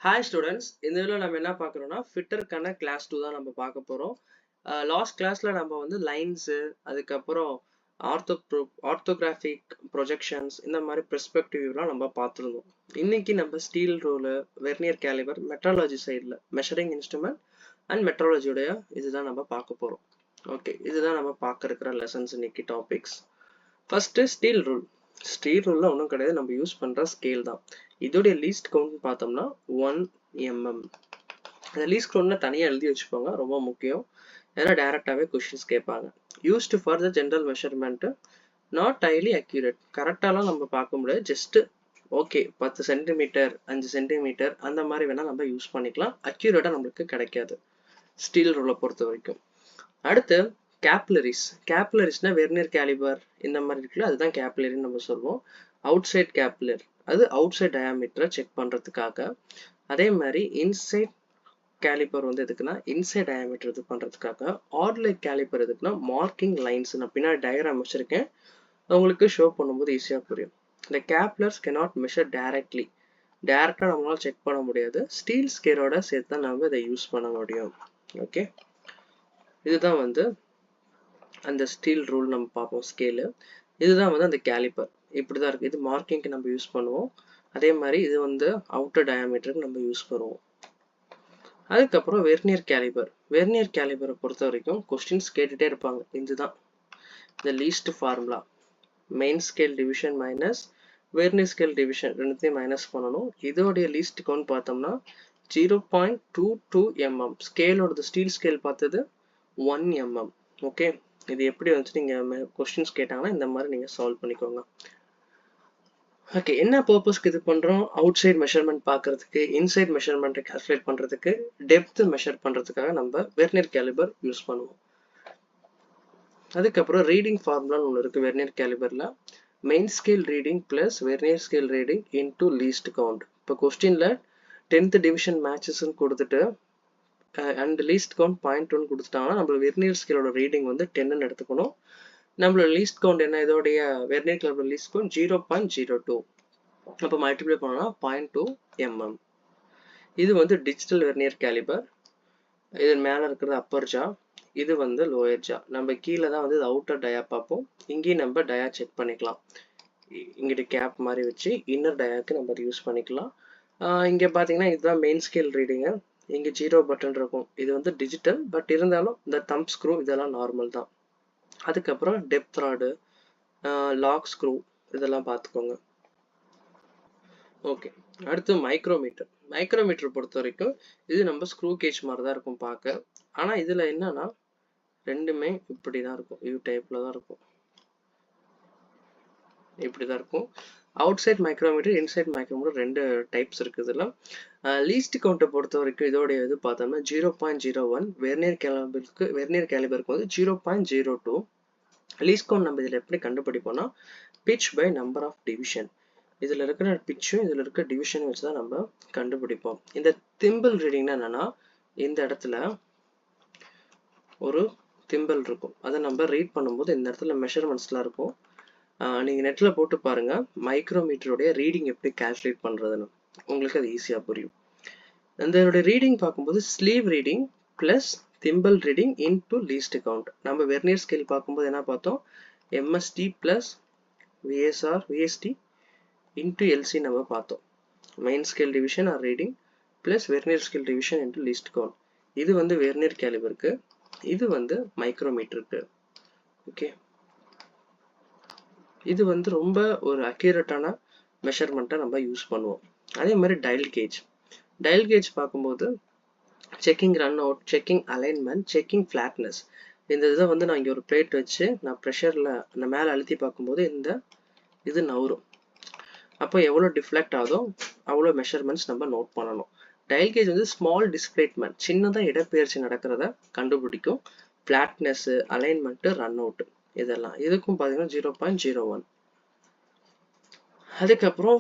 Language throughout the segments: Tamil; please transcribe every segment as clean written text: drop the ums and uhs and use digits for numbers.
Hi students, இந்த வீடியோல நம்ம என்ன பார்க்குறோம்னா ஃபிட்டருக்கான கிளாஸ் 2 தான் நம்ம பார்க்க போறோம். லாஸ்ட் கிளாஸ்ல நம்ம வந்து லைன்ஸ் அதுக்கப்புறம் ஆர்த்தோகிராஃபிக் ப்ரொஜெக்ஷன்ஸ் இந்த மாதிரி பெர்ஸ்பெக்டிவ்லாம் நம்ம பார்த்துருந்தோம். இன்னைக்கு நம்ம steel rule vernier caliper metrology சைடில் மெஷரிங் இன்ஸ்ட்ருமெண்ட் அண்ட் மெட்ராலஜியோடைய இதுதான் நம்ம பார்க்க போறோம். ஓகே, இதுதான் நம்ம பார்க்க இருக்கிற லெசன்ஸ் இன்னைக்கு topics. First steel rule. Steel ரூல்ல ஒன்றும் கிடையாது, நம்ம யூஸ் பண்ற ஸ்கேல் தான். இதோடைய லீஸ்ட் கவுண்ட் பார்த்தோம்னா 1 mm. அந்த லீஸ்ட் கவுண்ட்ல தனியாக எழுதி வச்சுக்கோங்க, ரொம்ப முக்கியம். ஏன்னா டைரக்டாகவே கொஷின்ஸ் கேட்பாங்க. Used for the general measurement, not highly accurate. கரெக்டாலாம் நம்ம பார்க்க முடியாது, ஜஸ்ட் ஓகே 10 சென்டிமீட்டர் 5 சென்டிமீட்டர் அந்த மாதிரி வேணா நம்ம யூஸ் பண்ணிக்கலாம். அக்யூரேட்டாக நம்மளுக்கு கிடைக்காது ஸ்டீல் ரூலை பொறுத்த வரைக்கும். அடுத்து கேப்லரிஸ்னா வெர்னியர் கேலிபர் இந்த மாதிரி இருக்குல்ல, அதுதான் கேப்லரின்னு நம்ம சொல்லுவோம். அவுட் சைட் கேப்லர், அது அவுட் சைட் டயாமீட்டரை செக் பண்றதுக்காக. அதே மாதிரி இன்சைட் கேலிபர் வந்து எதுக்குன்னா இன்சைட் டயாமீட்டர் இது பண்றதுக்காக. ஆர்லைக் கேலிபர் எதுக்குன்னா மார்க்கிங் லைன்ஸ். நான் பின்னாடி டயக்ராம் வச்சிருக்கேன், உங்களுக்கு ஷோ பண்ணும்போது ஈஸியா புரியும். இந்த கேப்லர்ஸ் cannot மெஷர் டைரக்ட்லி. டைரக்டா நம்மளால செக் பண்ண முடியாது, ஸ்டீல் ஸ்கேலோட சேர்த்து தான் நம்ம இதை யூஸ் பண்ண முடியும். ஓகே, இதுதான் வந்து அந்த ஸ்டீல் ரூல். நம்ம பார்ப்போம் ஸ்கேலு. இதுதான் வந்து அந்த கேலிப்பர், இப்படிதான் இருக்கு. இது மார்க்கிங்க்கு நம்ம யூஸ் பண்ணுவோம். அதே மாதிரி இது வந்து அவுட்டர் டயாமீட்டருக்கு நம்ம யூஸ் பண்ணுவோம். அதுக்கப்புறம் வெர்னியர் கேலிபரை பொறுத்த வரைக்கும் கொஸ்டின்ஸ் கேட்டுட்டே இருப்பாங்க. இதுதான் இந்த least formula. Main scale division minus vernier scale division ரெண்டுத்தையும் மைனஸ் பண்ணணும். இதோடைய லீஸ்ட் கவுண்ட் பார்த்தோம்னா 0.22 mm. ஸ்கேலோட ஸ்டீல் ஸ்கேல் பார்த்தது 1 mm. ஓகே, இது எப்படி வந்து நீங்க கொஸ்டின்ஸ் கேட்டாங்கன்னா இந்த மாதிரி நீங்க சால்வ் பண்ணிக்கோங்க. ஓகே, என்ன பர்பஸ்க்கு இது பண்றோம்? அவுட் சைட் மெஷர்மெண்ட் பார்க்கறதுக்கு, இன்சைட் மெஷர்மெண்ட்டை கால்குலேட் பண்றதுக்கு, டெப்த் மெஷர் பண்றதுக்காக நம்ம வெர்னியர் கேலிபர் யூஸ் பண்ணுவோம். அதுக்கப்புறம் ரீடிங் ஃபார்முலான்னு ஒன்று இருக்கு வெர்னியர் கேலிபர்ல. Main scale reading plus vernier scale reading into least count. இப்போ கொஸ்டின்ல 10th டிவிஷன் மேட்சஸ்ன்னு கொடுத்துட்டு அண்ட் லீஸ்ட் கவுண்ட் 0.1 கொடுத்துட்டாங்கன்னா நம்மளோட வெர்னியர் ஸ்கேலோட ரீடிங் வந்து 10ன்னு எடுத்துக்கணும். நம்மளோட லீஸ்ட் கவுண்ட் என்ன? இதோடைய வெர்னியர் கேலிபர் லீஸ்ட் கவுண்ட் 0.02. அப்போ மல்டிப்ளை பண்ணோம்னா 0.2 mm. இது வந்து டிஜிட்டல் வெர்னியர் கேலிபர். இது மேலே இருக்கிறது அப்பர் ஜா, இது வந்து லோயர் ஜா. நம்ம கீழே தான் வந்து அவுட்டர் டயா பார்ப்போம். இங்கேயும் நம்ம டயா செக் பண்ணிக்கலாம். இங்கிட்ட கேப் மாதிரி வச்சு இன்னர் டயாக்கு நம்ம யூஸ் பண்ணிக்கலாம். இங்கே பார்த்தீங்கன்னா இதுதான் மெயின் ஸ்கேல் ரீடிங்கு. இங்கே 0 பட்டன் இருக்கும், இது வந்து டிஜிட்டல். பட் இருந்தாலும் இந்த தம்ப் ஸ்க்ரூ இதெல்லாம் நார்மல் தான். அதுக்கப்புறம் டெப்த் ராடு, லாக் ஸ்க்ரூ இதெல்லாம் பார்த்துக்கோங்க. ஓகே, அடுத்து மைக்ரோமீட்டர் பொறுத்த வரைக்கும் இது நம்ம ஸ்க்ரூ கேஜ் மாதிரி தான் இருக்கும் பார்க்க. ஆனால் இதில் என்னன்னா ரெண்டுமே இப்படி தான் இருக்கும், யூ டைப்பில் தான் இருக்கும், இப்படி தான் இருக்கும். Outside micrometer, inside micrometer ரெண்டு டைப்ஸ் இருக்குது இதில். லீஸ்ட் கவுண்ட்டை பொறுத்த வரைக்கும் இதோடைய இது பார்த்தோம்னா 0.01. வெர்னியர் கேலிபருக்கு வந்து 0.02. லீஸ்ட் கவுண்ட் நம்ம இதில் எப்படி கண்டுபிடிப்போம்னா pitch by number of division. இதில் இருக்கிற பிட்சும் இதில் இருக்கிற டிவிஷன் வச்சு தான் நம்ம கண்டுபிடிப்போம். இந்த திம்பிள் ரீடிங்னா என்னன்னா இந்த இடத்துல ஒரு திம்பிள் இருக்கும், அதை நம்ம ரீட் பண்ணும்போது இந்த இடத்துல மெஷர்மெண்ட்ஸ்லாம் இருக்கும். நீங்கள் நெட்டில் போட்டு பாருங்க மைக்ரோமீட்டருடைய ரீடிங் எப்படி கால்குலேட் பண்ணுறதுன்னு, உங்களுக்கு அது ஈஸியாக புரியும். இதோட ரீடிங் பார்க்கும்போது sleeve reading plus thimble reading into least count. நம்ம வெர்னியர் ஸ்கேல் பார்க்கும்போது என்ன பார்த்தோம்? MSD plus VSD into LC நம்ம பார்த்தோம். Main scale division or reading plus vernier scale division into least count. இது வந்து வெர்னியர் கேலிபருக்கு, இது வந்து மைக்ரோமீட்டருக்கு. ஓகே, இது வந்து ரொம்ப ஒரு அக்யூரேட்டான மெஷர்மெண்ட்டை நம்ம யூஸ் பண்ணுவோம். அதே மாதிரி டயல் கேஜ் பார்க்கும்போது checking run out, checking alignment, checking flatness. இந்த இதை வந்து நான் இங்கே ஒரு பிளேட் வச்சு நான் ப்ரெஷரில் நான் மேலே அழுத்தி பார்க்கும்போது இந்த இது நவரும். அப்போ எவ்வளோ டிஃப்ளெக்ட் ஆகுதோ அவ்வளோ மெஷர்மெண்ட்ஸ் நம்ம நோட் பண்ணணும். டயல் கேஜ் வந்து ஸ்மால் டிஸ்பிளேஸ்மெண்ட், சின்னதாக இடப்பெயர்ச்சி நடக்கிறத கண்டுபிடிக்கும். ஃபிளாட்னஸ், அலைன்மெண்ட், ரன் அவுட் இதெல்லாம். இதுக்கும் பார்த்தீங்கன்னா 0.01. அதுக்கப்புறம்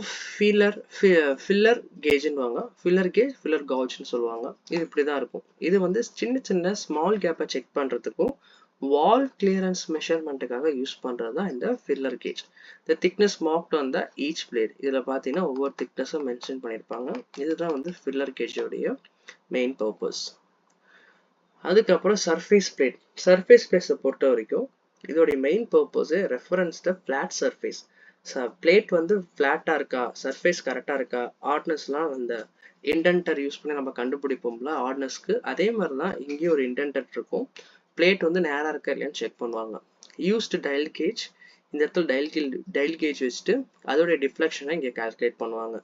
ஃபில்லர் கேஜ்னு வாங்க, ஃபில்லர் காஜ்னு சொல்லுவாங்க. இது இப்படி தான் இருக்கும். இது வந்து சின்ன சின்ன ஸ்மால் கேப்பை செக் பண்ணுறதுக்கும் வால் கிளியரன்ஸ் மெஷர்மெண்ட்டுக்காக யூஸ் பண்ணுறது தான் இந்த filler gauge. The thickness marked on the each plate. இதில் பார்த்தீங்கன்னா ஒவ்வொரு திக்னஸும் மென்ஷன் பண்ணியிருப்பாங்க. இதுதான் வந்து ஃபில்லர் கேஜோடைய மெயின் பர்பஸ். அதுக்கப்புறம் சர்ஃபேஸ் பிளேட். சர்ஃபேஸ் பிளேட்ஸை பொறுத்த வரைக்கும் இதோடைய main purpose reference the flat surface. Plate வந்து ஃபிளாட்டாக இருக்கா, சர்ஃபேஸ் கரெக்டாக இருக்கா, ஆர்ட்னஸ்லாம் அந்த இன்டென்டர் யூஸ் பண்ணி நம்ம கண்டுபிடிப்போம்ல ஆர்ட்னஸ்க்கு, அதே மாதிரி தான் இங்கேயும் ஒரு இன்டென்டர் இருக்கும். பிளேட் வந்து நேராக இருக்கா இல்லையான்னு செக் பண்ணுவாங்க. Used dial gauge. இந்த இடத்துல டயல் கேஜ் வச்சுட்டு அதோடைய டிஃப்ளெக்ஷனை இங்கே கால்குலேட் பண்ணுவாங்க.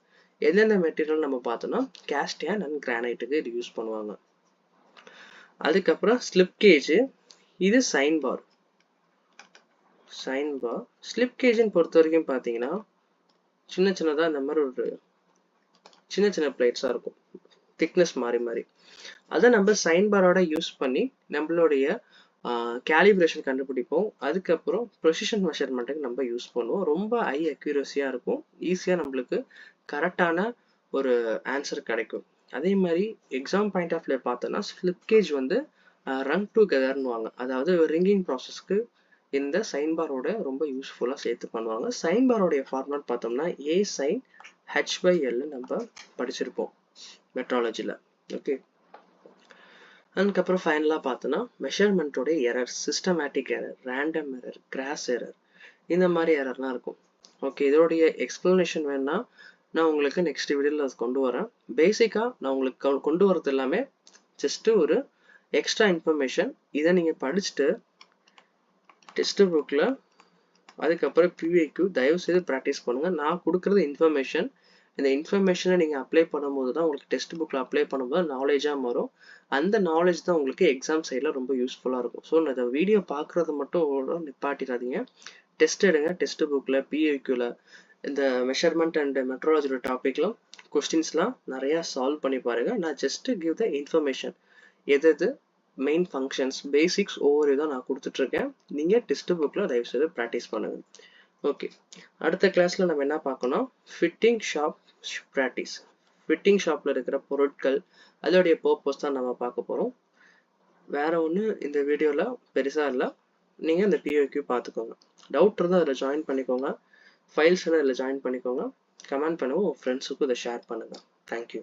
எந்தெந்த மெட்டீரியல் நம்ம பார்த்தோம்னா கேஸ்டியன் அண்ட் கிரானைட்டுக்கு இது யூஸ் பண்ணுவாங்க. அதுக்கப்புறம் ஸ்லிப் கேஜ். இது சைன் பார். ஸ்லிப் கேஜ்னு பொறுத்த வரைக்கும் பார்த்தீங்கன்னா சின்னதாக இந்த மாதிரி ஒரு சின்ன பிளேட்ஸாக இருக்கும், திக்னஸ் மாறி. அதை நம்ம சைன் பாரோட யூஸ் பண்ணி நம்மளுடைய கேலிப்ரேஷன் கண்டுபிடிப்போம். அதுக்கப்புறம் ப்ரொசிஷன் மெஷர்மெண்ட்டுக்கு நம்ம யூஸ் பண்ணுவோம். ரொம்ப ஹை அக்யூரஸியாக இருக்கும், ஈஸியாக நம்மளுக்கு கரெக்டான ஒரு ஆன்சர் கிடைக்கும். அதே மாதிரி எக்ஸாம் பாயிண்ட் ஆஃப் வியூ பார்த்தோன்னா ஸ்லிப் கேஜ் வந்து ரங் டுகெதர்னுவாங்க. அதாவது ரிங்கிங் ப்ராசஸ்க்கு இந்த சைன் பாரோட ரொம்ப யூஸ்ஃபுல்லாக சேர்த்து பண்ணுவாங்க. சைன் பாரோடைய ஃபார்மேட் பார்த்தோம்னா A sin H/L நம்ம படிச்சிருப்போம் மெட்ராலஜியில். ஓகே, அதுக்கப்புறம் ஃபைனலாக பார்த்தோன்னா மெஷர்மெண்ட்டோடைய error, systematic error, random error, gross error, இந்த மாதிரி எரர்லாம் இருக்கும். ஓகே, இதோடைய எக்ஸ்பிளனேஷன் வேணுன்னா நான் உங்களுக்கு நெக்ஸ்ட் வீடியோவில் அது கொண்டு வரேன். பேசிக்காக நான் உங்களுக்கு கொண்டு வரது எல்லாமே ஜஸ்ட்டு ஒரு எக்ஸ்ட்ரா இன்ஃபர்மேஷன். இதை நீங்கள் படிச்சுட்டு டெஸ்ட் புக்கில் அதுக்கப்புறம் PYQ தயவுசெய்து ப்ராக்டிஸ் பண்ணுங்கள். நான் கொடுக்குறது இன்ஃபர்மேஷன். இந்த இன்ஃபர்மேஷனை நீங்கள் அப்ளை பண்ணும்போது தான் உங்களுக்கு டெஸ்ட் புக்கில் அப்ளை பண்ணும்போது நாலேஜாக மாறும். அந்த நாலேஜ் தான் உங்களுக்கு எக்ஸாம் சைடில் ரொம்ப யூஸ்ஃபுல்லாக இருக்கும். ஸோ இந்த வீடியோ பார்க்குறது மட்டும் நிப்பாட்டிடாதீங்க. டெஸ்ட் எடுங்க. டெஸ்ட் புக்கில் PYQல இந்த மெஷர்மெண்ட் அண்ட் மெட்ரோலஜியோட டாப்பிக்லாம் கொஸ்டின்ஸ்லாம் நிறையா சால்வ் பண்ணி பாருங்கள். நான் ஜஸ்ட்டு கிவ் த இன்ஃபர்மேஷன், எது மெயின் ஃபங்க்ஷன்ஸ், பேசிக்ஸ் ஒவ்வொரு இதாக நான் கொடுத்துட்ருக்கேன். நீங்கள் டெஸ்ட் புக்கில் தயவுசெய்து ப்ராக்டிஸ் பண்ணுங்கள். ஓகே, அடுத்த கிளாஸில் நம்ம என்ன பார்க்கணும், ஃபிட்டிங் ஷாப் ப்ராக்டிஸ். ஃபிட்டிங் ஷாப்பில் இருக்கிற பொருட்கள் அதோடைய பர்பஸ் தான் நம்ம பார்க்க போகிறோம். வேறு ஒன்று இந்த வீடியோவில் பெருசாக இல்லை. நீங்கள் இந்த PYQ பார்த்துக்கோங்க. டவுட் இருந்தால் அதில் ஜாயின் பண்ணிக்கோங்க. ஃபைல்ஸ் அதில் ஜாயின் பண்ணிக்கோங்க. கமெண்ட் பண்ணுங்கள். உங்கள் ஃப்ரெண்ட்ஸுக்கும் இதை ஷேர் பண்ணுங்கள். தேங்க்யூ.